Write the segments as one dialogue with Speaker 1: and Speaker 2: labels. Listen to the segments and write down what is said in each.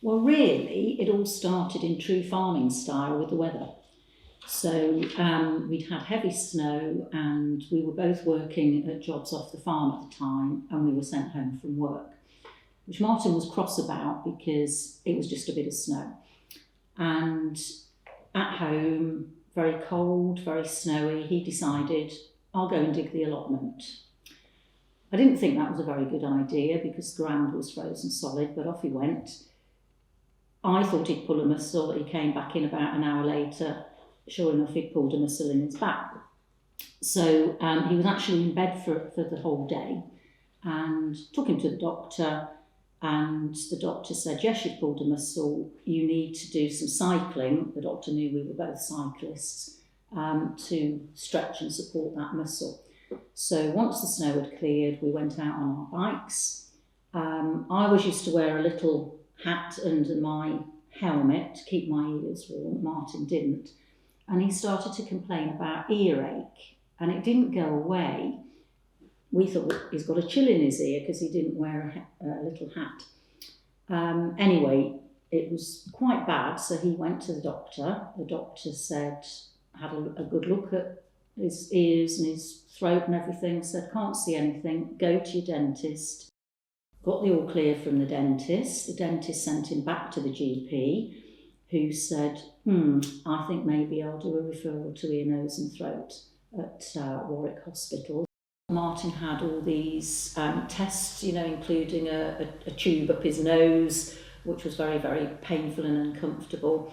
Speaker 1: Well, really, it all started in true farming style with the weather. So we'd had heavy snow and we were both working at jobs off the farm at the time, and we were sent home from work, which Martin was cross about because it was just a bit of snow. And at home, very cold, very snowy, he decided, I'll go and dig the allotment. I didn't think that was a very good idea because the ground was frozen solid, but off he went. I thought he'd pull a muscle. He came back in about an hour later. Sure enough, he'd pulled a muscle in his back. So he was actually in bed for the whole day, and took him to the doctor, and the doctor said, yes, you've pulled a muscle, you need to do some cycling. The doctor knew we were both cyclists, to stretch and support that muscle. So once the snow had cleared, we went out on our bikes. I was used to wear a little hat under my helmet to keep my ears warm. Martin didn't. And he started to complain about earache, and it didn't go away. We thought he's got a chill in his ear because he didn't wear a little hat. Anyway, it was quite bad, so he went to the doctor. The doctor had a good look at his ears and his throat and everything, said, can't see anything, go to your dentist. Got the all clear from the dentist. The dentist sent him back to the GP, who said, I think maybe I'll do a referral to ear, nose and throat at Warwick Hospital. Martin had all these tests, including a tube up his nose, which was very, very painful and uncomfortable,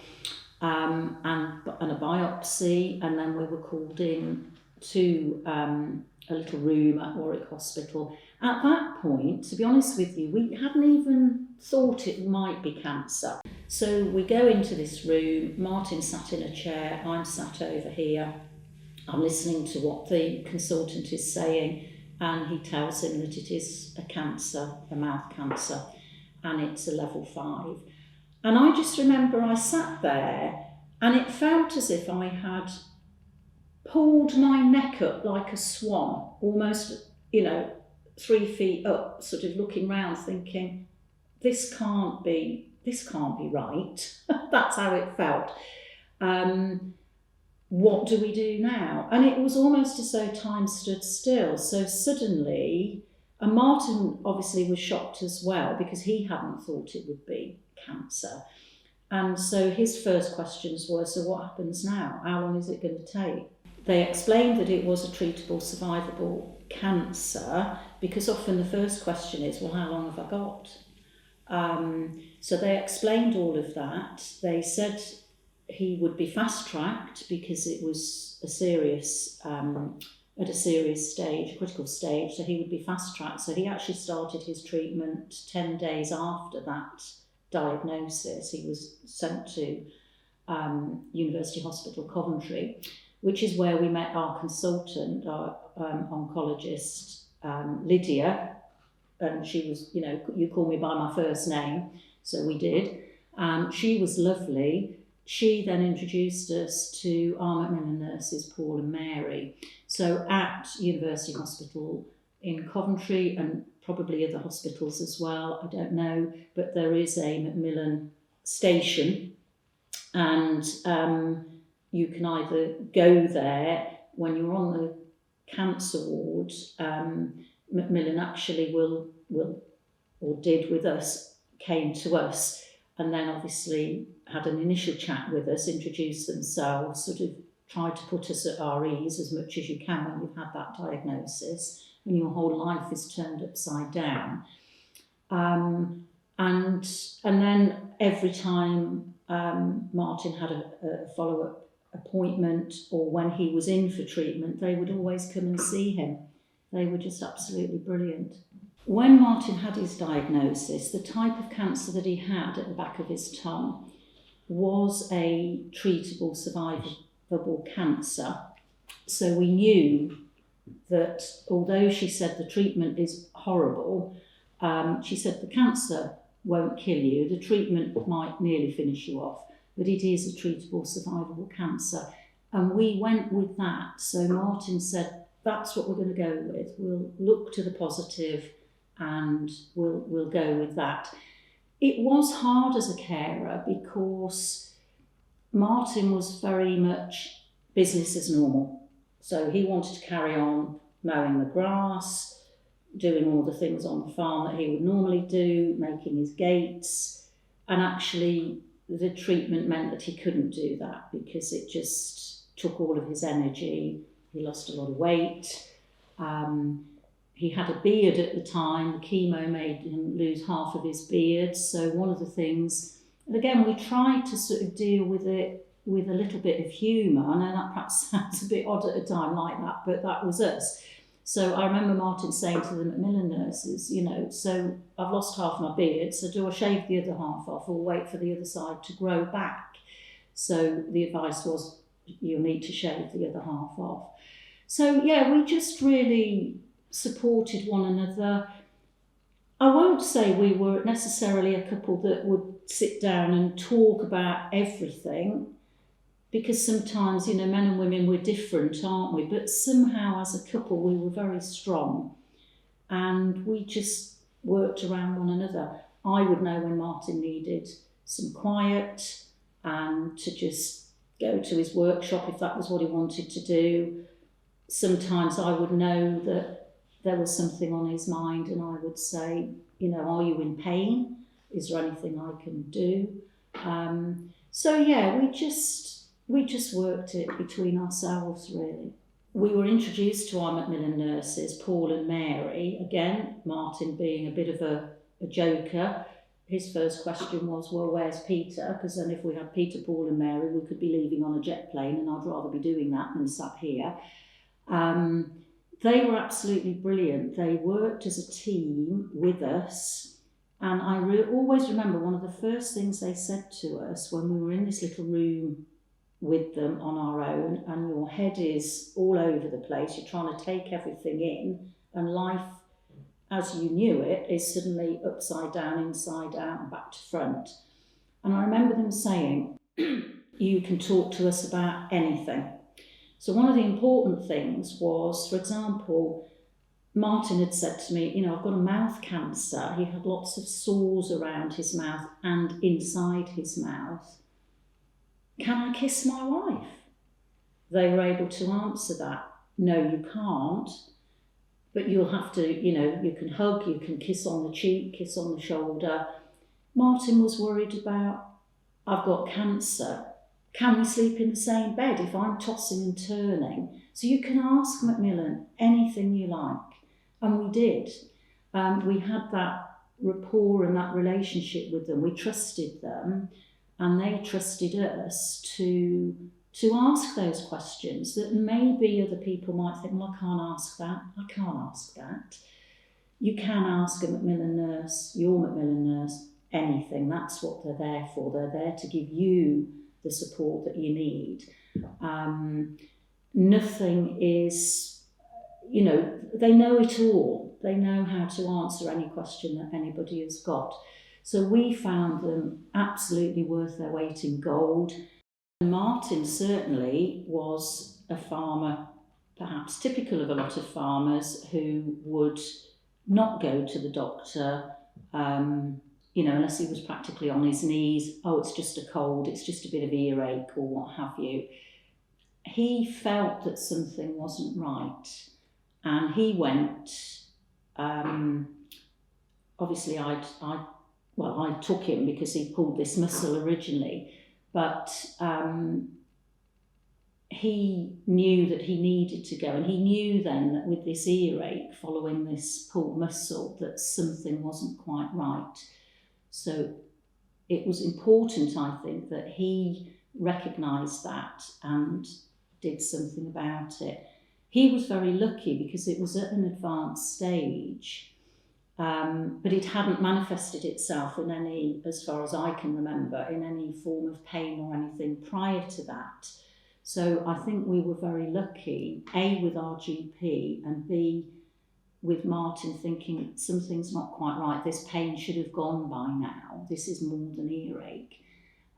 Speaker 1: and a biopsy, and then we were called in to a little room at Warwick Hospital. At that point, to be honest with you, we hadn't even thought it might be cancer. So we go into this room, Martin sat in a chair, I'm sat over here, I'm listening to what the consultant is saying, and he tells him that it is a cancer, a mouth cancer, and it's a level 5. And I just remember I sat there and it felt as if I had pulled my neck up like a swan, almost, 3 feet up, sort of looking round thinking, this can't be right. That's how it felt. What do we do now? And it was almost as though time stood still. So suddenly, and Martin obviously was shocked as well because he hadn't thought it would be cancer. And so his first questions were, so what happens now? How long is it going to take? They explained that it was a treatable, survivable cancer, because often the first question is, well, how long have I got? So they explained all of that. They said he would be fast-tracked because it was at a serious stage, a critical stage, so he would be fast-tracked. So he actually started his treatment 10 days after that diagnosis. He was sent to University Hospital Coventry, which is where we met our consultant, our oncologist, Lydia, and she was, you call me by my first name, so we did. She was lovely. She then introduced us to our Macmillan nurses, Paul and Mary. So at University Hospital in Coventry, and probably other hospitals as well, I don't know, but there is a Macmillan station, and you can either go there when you're on the cancer ward. Macmillan actually will or did with us, came to us, and then obviously had an initial chat with us, introduced themselves, sort of tried to put us at our ease as much as you can when you've had that diagnosis and your whole life is turned upside down. And then every time Martin had a follow-up appointment, or when he was in for treatment, they would always come and see him. They were just absolutely brilliant. When Martin had his diagnosis, the type of cancer that he had at the back of his tongue was a treatable, survivable cancer. So we knew that although she said the treatment is horrible, she said the cancer won't kill you, the treatment might nearly finish you off, but it is a treatable, survivable cancer. And we went with that. So Martin said, that's what we're going to go with. We'll look to the positive and we'll go with that. It was hard as a carer because Martin was very much business as normal. So he wanted to carry on mowing the grass, doing all the things on the farm that he would normally do, making his gates. And actually, the treatment meant that he couldn't do that because it just took all of his energy. He lost a lot of weight. He had a beard at the time. The chemo made him lose half of his beard. So one of the things, and again, we tried to sort of deal with it with a little bit of humour. I know that perhaps sounds a bit odd at a time like that, but that was us. So I remember Martin saying to the Macmillan nurses, you know, so I've lost half my beard, so do I shave the other half off or wait for the other side to grow back? So the advice was, you'll need to shave the other half off. So yeah, we just really supported one another. I won't say we were necessarily a couple that would sit down and talk about everything, because sometimes, you know, men and women, we're different, aren't we? But somehow as a couple we were very strong and we just worked around one another. I would know when Martin needed some quiet and to just go to his workshop if that was what he wanted to do. Sometimes I would know that there was something on his mind and I would say, you know, are you in pain? Is there anything I can do? So yeah, we just worked it between ourselves, really. We were introduced to our Macmillan nurses, Paul and Mary. Again, Martin being a bit of a joker. His first question was, well, where's Peter? Because then if we had Peter, Paul and Mary, we could be leaving on a jet plane and I'd rather be doing that than sat here. They were absolutely brilliant. They worked as a team with us. And I always remember one of the first things they said to us when we were in this little room with them on our own, and your head is all over the place, you're trying to take everything in, and life as you knew it is suddenly upside down, inside out, and back to front. And I remember them saying, you can talk to us about anything. So one of the important things was, for example, Martin had said to me, you know, I've got a mouth cancer. He had lots of sores around his mouth and inside his mouth. Can I kiss my wife? They were able to answer that. No, you can't. But you'll have to, you know, you can hug, you can kiss on the cheek, kiss on the shoulder. Martin was worried about, I've got cancer. Can we sleep in the same bed if I'm tossing and turning? So you can ask Macmillan anything you like. And we did. We had that rapport and that relationship with them. We trusted them and they trusted us to ask those questions that maybe other people might think, well, I can't ask that. I can't ask that. You can ask a Macmillan nurse, your Macmillan nurse, anything. That's what they're there for. They're there to give you the support that you need. Nothing is, you know, they know it all. They know how to answer any question that anybody has got. So we found them absolutely worth their weight in gold. And Martin certainly was a farmer, perhaps typical of a lot of farmers, who would not go to the doctor, you know, unless he was practically on his knees. Oh, it's just a cold, it's just a bit of earache or what have you. He felt that something wasn't right and he went, obviously I took him because he pulled this muscle originally, but he knew that he needed to go, and he knew then that with this earache following this pulled muscle that something wasn't quite right. So it was important, I think, that he recognised that and did something about it. He was very lucky because it was at an advanced stage, but it hadn't manifested itself in any, as far as I can remember, in any form of pain or anything prior to that. So I think we were very lucky, A, with our GP, and B, with Martin thinking something's not quite right, this pain should have gone by now, this is more than earache,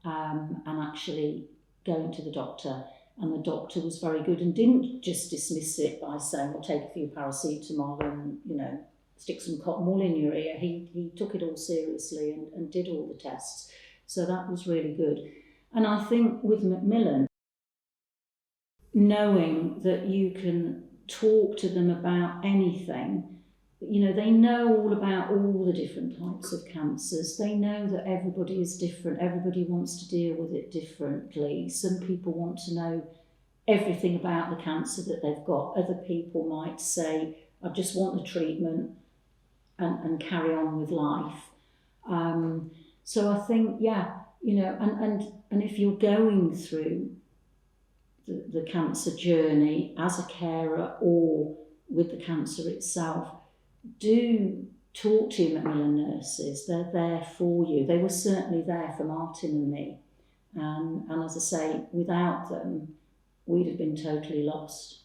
Speaker 1: and actually going to the doctor. And the doctor was very good and didn't just dismiss it by saying, well, take a few paracetamol and, you know, stick some cotton wool in your ear. He took it all seriously and did all the tests. So that was really good. And I think with Macmillan, knowing that you can talk to them about anything, you know, they know all about all the different types of cancers. They know that everybody is different. Everybody wants to deal with it differently. Some people want to know everything about the cancer that they've got. Other people might say, I just want the treatment and carry on with life. So I think, yeah, you know, and if you're going through the cancer journey as a carer or with the cancer itself, do talk to your Macmillan nurses. They're there for you. They were certainly there for Martin and me. And as I say, without them, we'd have been totally lost.